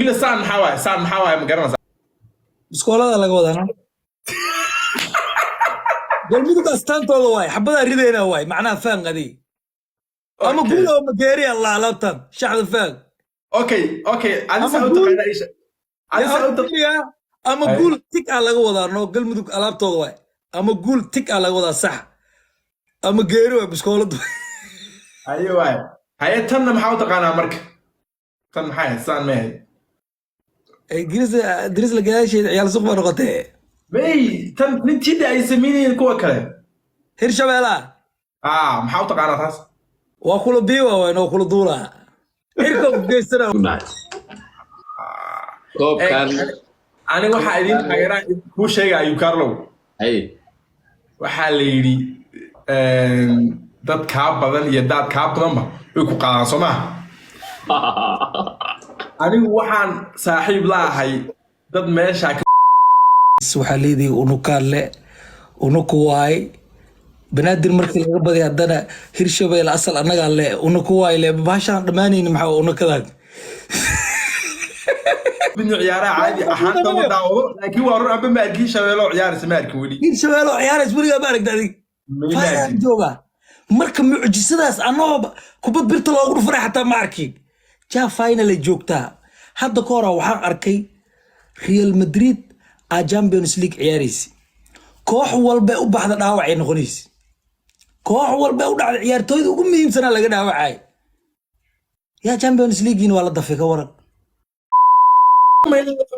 وقيل سان حواي مقرنا iskoolada laga wadana galmudug astaantooda waay xabada rideena waay macnaha faan qadi ama guul oo mageeri allah labtan shacab faan اوكي انا سألت قاعده ايش انا سألت ama guul tik ah laga wadaa no galmudug alaabtooda waay ama guul tik ah laga wadaa sax ama geeri waay iskooladu ايوه هي تن محاول تقانا مرك تن محاي سان ماهي درس lagaasheed ciyaal suuq baa noqotay مي تن نتيجة اي سميني كوا كله hirshabeela محاول تقانا تاس waa kula biiwa waay no kula duula hirka geystana koobkan انا waxa idin taageeraan ku sheegayo Carlo ay waxa la yiri dad ka badan iyo dad ka badanba way ku qaadaan Soomaa anigu waxaan saaxiib laahay dad meesha waxa leeyahay unukaale unuku waay banaadir markii laga baday hadana hirshabeel asal anaga le unuku waay le baashaan dhamaanayna maxaa unukadaad من عيارة عادي أحد ما داوله لكن ورا أبى ما أركي شبابه عيار سمارك ولي hirshabeel ciyaar isburiga baarig dadii fayaan jooga marka mucjisadaas anoo kubad birta loogu dhufaray xataa ma arkin jaa final ay joogtaa hadda ka hor waxaan arkay Real Madrid a Champions League ciyaaraysi koox walba u baxda dhaawac ay noqonaysi koox walba u dhacda ciyaartooyda ugu muhiimsan laga dhaawacay ya Champions League waa la dafay ka waran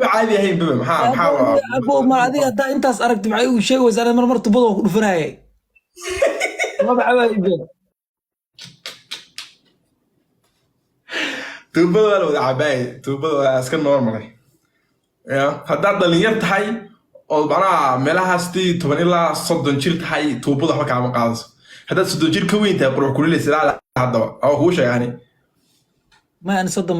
عادي هي بما محاولة أبو ما adiga hadda intaas aragti maxay uu sheegaysaa mar tubada ku dhufanayay ma bacay توبة ولا عباية توبة أسكن نورمالي يا هذا دليل تحي أو بنا ملها ستي تبني لا صدق جيل تحي توبة ده حكى عم قاص هذا صدق جيل كوين تبروح كل اللي سلا هذا أو هو شيء يعني ما أنا صدق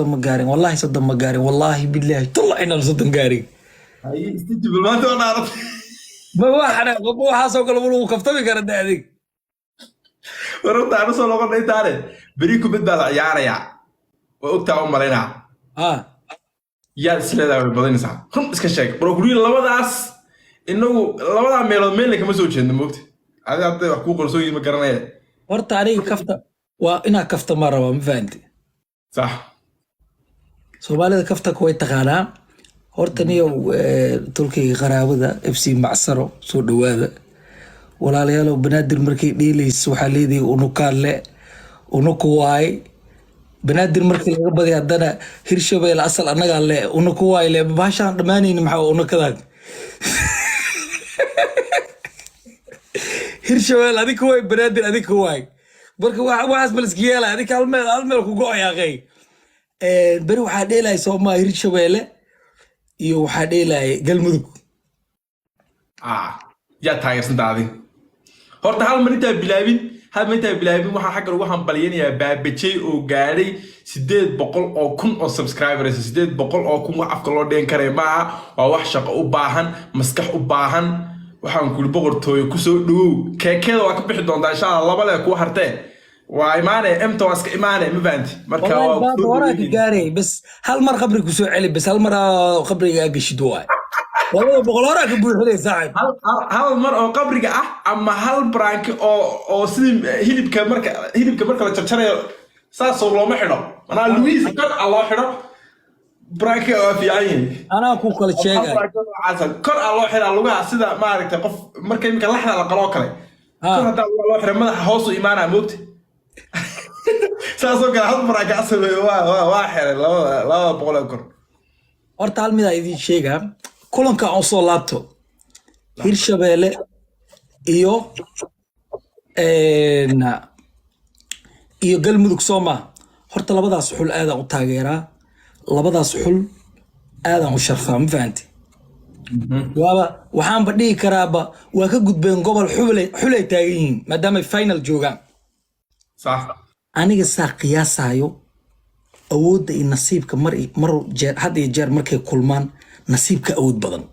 مقارن والله صدق مقارن والله بالله طلع إنه صدق مقارن هاي استجيب ما تقول عرفت ما واحد أبوه حاسو قال بقول كفتمي كرد هذيك ورد أنا صار لقول لي تعرف بريكو بدل عيار وأكتر مرينا يا سلالة بدين ساعة هم إسكشيك بروكولين لباداس إنه لبادا ميل لك مسوي إنه موت هذا أنت حقوق رسوي مكرناه ورت عليه كفته وإنا كفته مرة ما فهمتي صح Soomaalida kafta ku way taqaanaa hortaniyo tulkii qaraabada FC Macsaro soo dhawaada walaalayaal banaadir markay dheelays waxa leeyahay unukaale unuku waay banaadir markii laga baday hadana hirshabeel asal anaga le unuku waay le baashaan dhamaanayna maxaa unukadaad hirshabeel adiga way banaadir adiga waay marka waxaas balskiyeela adiga hal meel ku go'ayaqay bari waxaa dheelay Soomaa hirshabeele iyo waxaa dheelay galmudug يا تاير سنتادي horta hal mar inta bilaabin waxa xaq lagu hambalyeynaya baabajay oo gaaray 800 oo kun oo subscribers 800 oo kun wax afka loo dheen karay ma waa wax shaqo u baahan maskax u baahan waxaan ku boqortooyo ku soo dhaw keekada waa ka bixi doontaa insha Allah laba leeyahay ku hartee waa imaanay emta waa iska imaanay ma faanti marka waa gaaray bas hal mar qabri ku soo celi bas hal mar qabriga gashid waay والله بقولها لك ابو حلي صاحب هل مر او قبرك اما هل برانك او سيد هيلبك marka la jarjarayo saas oo looma xidho ana Luis kor Allah xidho برانك oo fiican ana ku kala sheegay kor Allah xidho lugaha sida ma aragtay qof marka imka laxda la qalo kale kor hada Allah xidho madaxa hoos u iimaana moogta saas oo kale hal برانك asal waa xidhay laba boqol kor horta hal mid ay idin sheegaa kulanka oo soo laabto hirshabeele iyo galmudug Soomaa horta labadaas xul aad u taageeraa labadaas xul aad u sharfaa ma fahanti waxaan ba dhigi karaaba waa ka gudbeen gobol xulay taagan maadaama final joogaan صح aniga saa qiyaasayo awoodda in nasiibka mar jeer had iyo jeer markay kulmaan nasiibka awood badan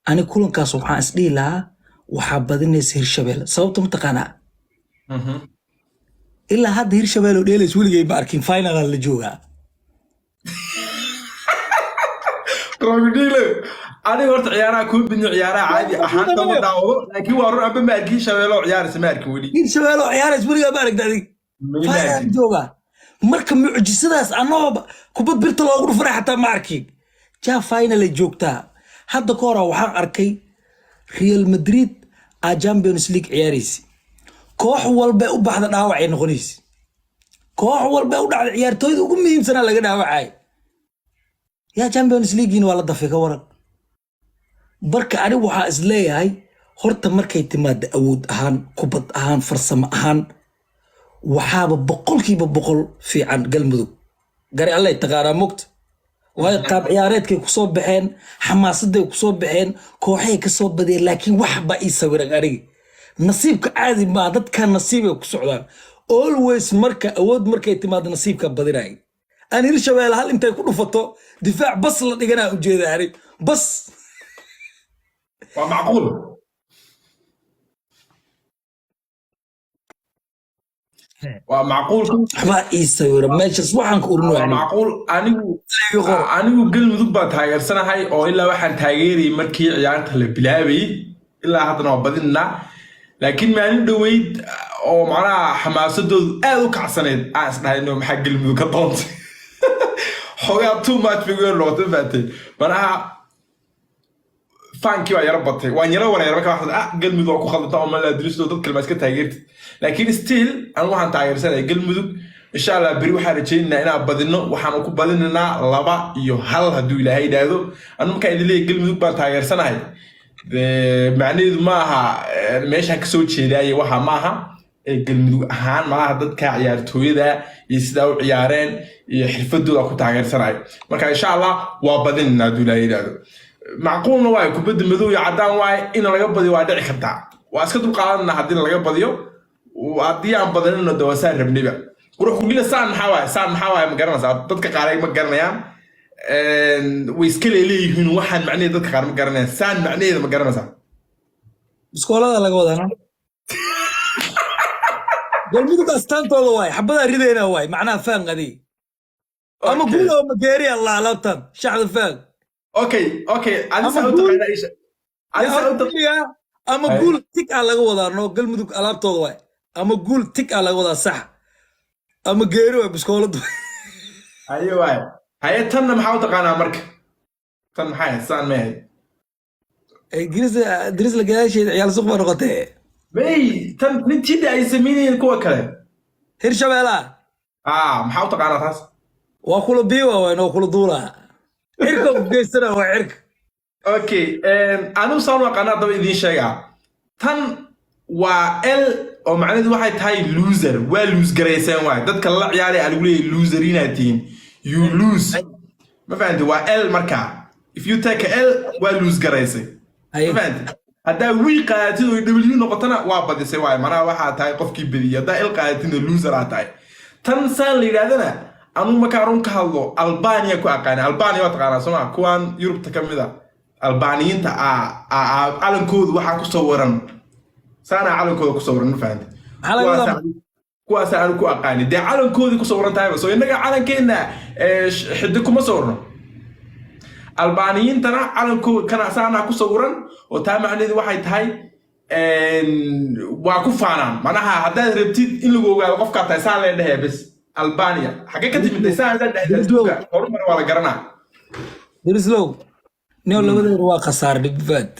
ani kulankaas waxaan isdhihi lahaa waxaa badinaysa hirshabeelle sababta mataqaanaa ilaa hadda hirshabeelle oo dheelays weligay ma arkin final la joogaa رمضيله أنا قلت عيارة كون بني عيارة عادي أحد ما داو لكن ورا أبى ما أجي شغله عيار سمارك ولي in shabeelo ciyaarays weligaa ma aragta adig faayaan joogaa marka mucjisadaas anoo kubad birta loogu dhufanay xataa ma arkin jaa final ay joogtaa hadda ka hora waxaan arkay Real Madrid aa Champions League ciyaaraysa koox walba u baxda dhaawac ay noqonaysa koox walba u dhacda ciyaartooyda ugu muhiimsanaa laga dhaawacay yaa Champions League waa la dafay ka waran barka ani waxaa is leeyahay horta markay timaado awood ahaan kubad ahaan farsamo ahaan waxaaba boqolkiiba boqol fiican galmudug gari alle taqaanaa mugta way qaab ciyaareedkay ku soo baxeen xamaasaday ku soo baxeen kooxay ka soo badeen laakiin wax ba ii sawiran aniga nasiibka caadi ma dadka nasiibay ku socdaan always marka awood markay timaado nasiibka badinay aan Hirshabelle hal intay ku dhufato difaac bas la dhiganaa u jeedaani bas ومعقول ومعقول waxba ii sawiran meeshas waxaan ku urno معقول أنا قل مذوب بتهاجر سنة هاي أو إلا واحد تاجري مركي عيارته لبلابي إلا هذا نوبدنا لكن ما عنده ويد أو معنا حماسته ألوك عسنة أصلا إنه محق المذوب كطنط حويا تو ماتش بيقول له تبعتي معناها فانكي waa yara batay waan yara wala yara ka waxda galmudug ku khaldata oo ma la diristo dad kale iska taageertid laakiin still aan waxaan taageersanay galmudug insha Allah bari waxaan rajaynaynaa inaan badino waxaan ku badinanaa 2 iyo 1 haduu Ilaahay dhaado anu marka idin leeyahay galmudug baan taageersanahay macnaheedu ma aha meesha ka soo jeeday waxa ma aha galmudug ahaan ma aha dadka ciyaartooyada iyo sida u ciyaareen iyo xirfadooda ku taageersanahay marka insha Allah waa badinanaa haduu Ilaahay dhaado معقول نواي كبد مذو يعدان واي إن لقى بدي وادع خدع وأسكت القرآن حدين لقى بديو وعدي عم بدنا إنه دواسار ربني بقى وروح كلنا سان محاوى مقرنا ساعات تذكر عليك مقرنا يام ويسكل إليه هنا واحد معني تذكر على مقرنا سان معني إذا مقرنا ساعات بس كولا ده لقوا ده أنا قلبي ده استان طول واي حبذا ريدينا واي معناه فان غدي أما قولوا مقاري الله لا تام شعب فان اوكي انا سألت قاعده ايش انا سألت اما قول تك على ودا نو قلمدك alaabtooda way ama guul tik ala wada sax ama geero biskoolad ايوه هي تن maxaa u taqaanaa marka tan maxay saan meey دريس la gaashay ciyaal suuq ma noqotay bay tan nintida ay sameeyeen kuwa kale Hirshabelle maxaa u taqaanaa taas waa kula biiwa waa inoo kula duulaa إركب جيسنا وعرك. أوكي. أنا وصلنا قناة ضوء دين شيء. تن وال أو معناه واحد هاي لوزر ولوز جريسان واحد. ده كلا عيالي أقولي لوزرين هاتين. You lose. ما فهمت وال مركع. If you take L ولوز جريسان. ما فهمت. هذا وي قاعدين ويدبليو نقطنا وابد سواء معناه واحد هاي قف كبير. هذا L قاعدين اللوزر هاتاي. تن سال اللي هذا أنا ما كارون كهالو ألبانيا كأقاني ألبانيا وتقانا سمع كوان يوروب تكملة ألبانيين تا على كود وحكوا صورن سانا على كود كصورن فهمت كواسا أنا كأقاني ده على كود كصورن تايم سو إنك على كنا حدكم صورن ألبانيين ترى على كود كنا سانا كصورن وتام عني واحد هاي وعكوفانا معناها هذا ربتي إن لو قال قف كاتي سانا ده بس ألبانيا حقيقة من النساء ده هرم ولا قرنا درسلو نيو لو ده روا خسار دبفات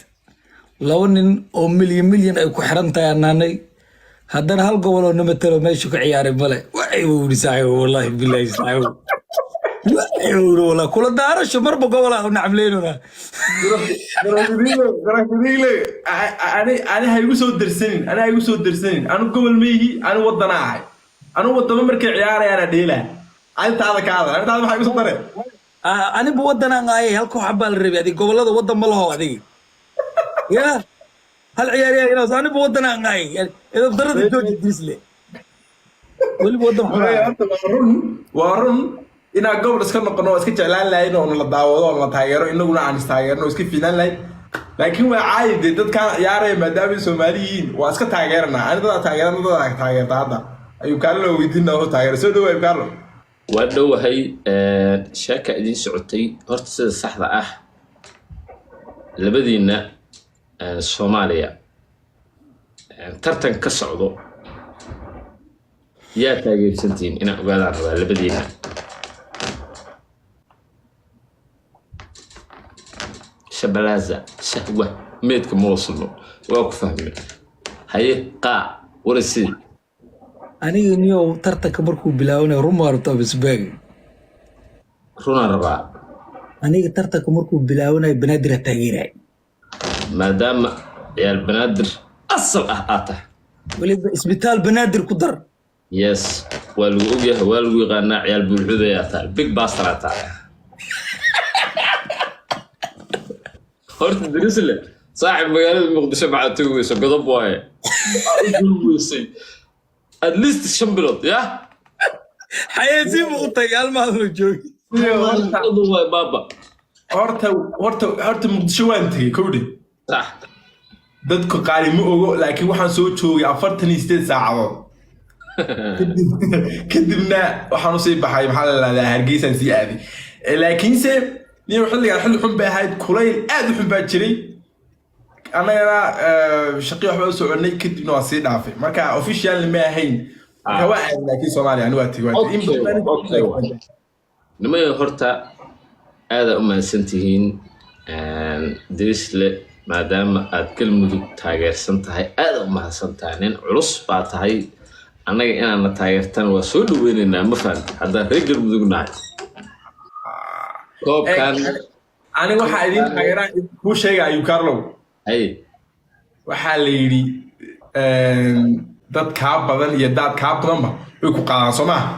لو إن مليون أو كحرنتا أناني هذا هل قولوا نمتلو ما يشوك عيار ملا وعيو نساعي والله بالله يساعي وعيو والله كل دار شو مربو قولا ونعملينه أنا هيوسو درسين أنا قبل ميجي أنا وضناعي أنا وضنا مركي عياري أنا ديلا أنت هذا كذا ما حيوسو دري أنا بوضنا عاي هل كو حبال الربي هذه قبل هذا وضن ملها هذه يا هل عياري أنا أنا بوضنا عاي يعني إذا ضرت الجوج درسلي واللي بوضنا وارن إن قبل اسكن قناة اسكت علان لا إنه ولا دعوة ولا تاجر إنه قلنا عن استاجر إنه اسكت فينا لا لكن هو عادي ده كان ياري مدام السوماليين واسكت تاجرنا أنا ده تاجرنا ده تاجر هذا أيوة كارلو ويدينا هو تاجر سودو كارلو وادو هي شاكا إدين سعودي هرت سيد الصحراء labadiina Soomaaliya tartan ka socdo yaa taageersantiin inaan ogaadaan rabaa labadiina shabalaza shahwa meedka mooslo waa ku fahmay haye qaa warasi aniga niyo tartanka markuu bilaawanayo rumaarto bisbaag runa rabaa aniga tartanka markuu bilaawanayo banaadir taageeray maadaama ciyaal banaadir asal ah aata waliba isbitaal banaadir ku dar yes waa lagu ogyahay waa lagu yaqaanaa ciyaal bulshada aata big bastard aata horta dirisle saaxib magaalada muqdisho maxaa tugayso godob waaye at least 5 bilood ya xayeysi buu tagay maalmo joogi waa baba horta muqdisho waan tagay kowdhe صح dadku qaali ma ogo laakiin waxaan soo joogay 48 saacadood kadibna waxaan usii baxay maxaa la yidhahdaa hargeysaan sii aaday laakiinse niyo xilligan xilli xun bay ahayd kulayl aad u xun baa jiray annagana shaqii waxba u soconay kadibna waa sii dhaafay marka officialna ma ahayn marka waa aad laakiin Soomaaliya anigu waa tagay nimay horta aad u mahadsantihiin dirisle maadaama aad galmudug taageersan tahay aad u mahadsantahay nin culus baa tahay annaga inaan la taageertan waa soo dhaweynaynaa ma fahan haddaan reer galmudug nahay koobkan aniga waxaa idin taageeraa kuu sheegayo Carlo hay waxaa la yidhi dad kaa badan iyo dad kaa badanba way ku qaadaan soo maaha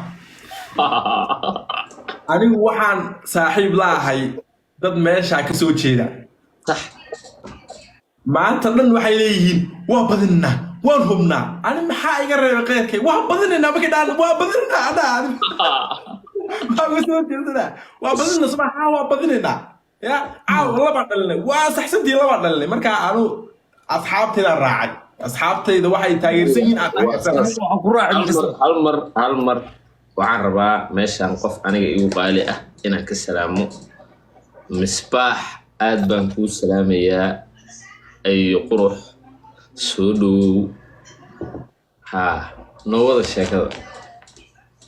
anigu waxaan saaxiib laahay dad meesha ka soo jeeda صح maanta dhan waxay leeyihiin waa badinaa waan hubnaa ani maxaa iga reebay qeyrkay waa badinaa markay dhaan waa badinaa adaa ma soo jeedada waa badinaa subaxa waa badinaa ya caaw laba dhalnay waa saxsantii laba dhalnay marka aanu asxaabtayda raacay asxaabtayda waxay taageersan yihiin aad waxaan ku raacay hal mar waxaan rabaa meeshaan qof aniga igu qaali ah inaan ka salaamo misbaax aad baan kuu salaamayaa ay qurux soo dhow ha noo wada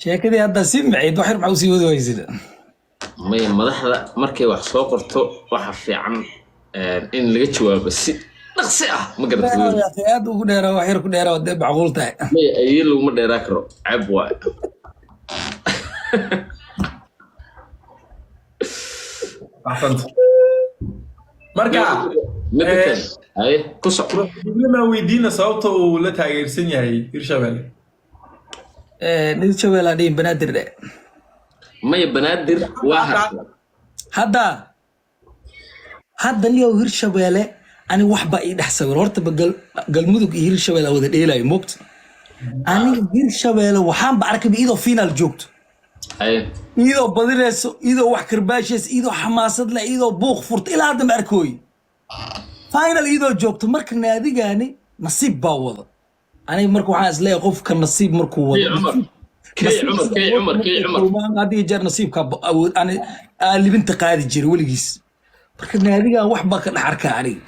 sheekadii hadda si maciid wax maxaa u sii wadi waysida may madaxda markay wax soo qorto waxa fiican in laga jawaabo si dhaqsi ah ma garanayo aad ugu dheeraa wax yar ku dheeraa wada macquul tahay may ay laguma dheeraa karo cab waa marka midkan ay ku socdo ma weydiina sababta uu la taageersan yahay Hirshabelle Hirshabelle adii banaadir may banaadir waa hadda niyo Hirshabelle ani waxba ii dhaxsawir horta galmudug iyo Hirshabelle wada dheelay moogta ani Hirshabelle waxaan ba arkay iyadoo final joogto ay iyadoo badinayso iyadoo wax karbaashays iyadoo xamaasad leh iyadoo buuq furta ilaa hadda ma arkooy final iyadoo joogto marka naadigaani nasiib baa wada aniga marka waxaan isleeyahay qofka nasiib markuu wado kay cumar hadii jeer nasiibka awood ani libinta qaadi jiray weligiis marka naadigan wax baa ka dhax arkaa aniga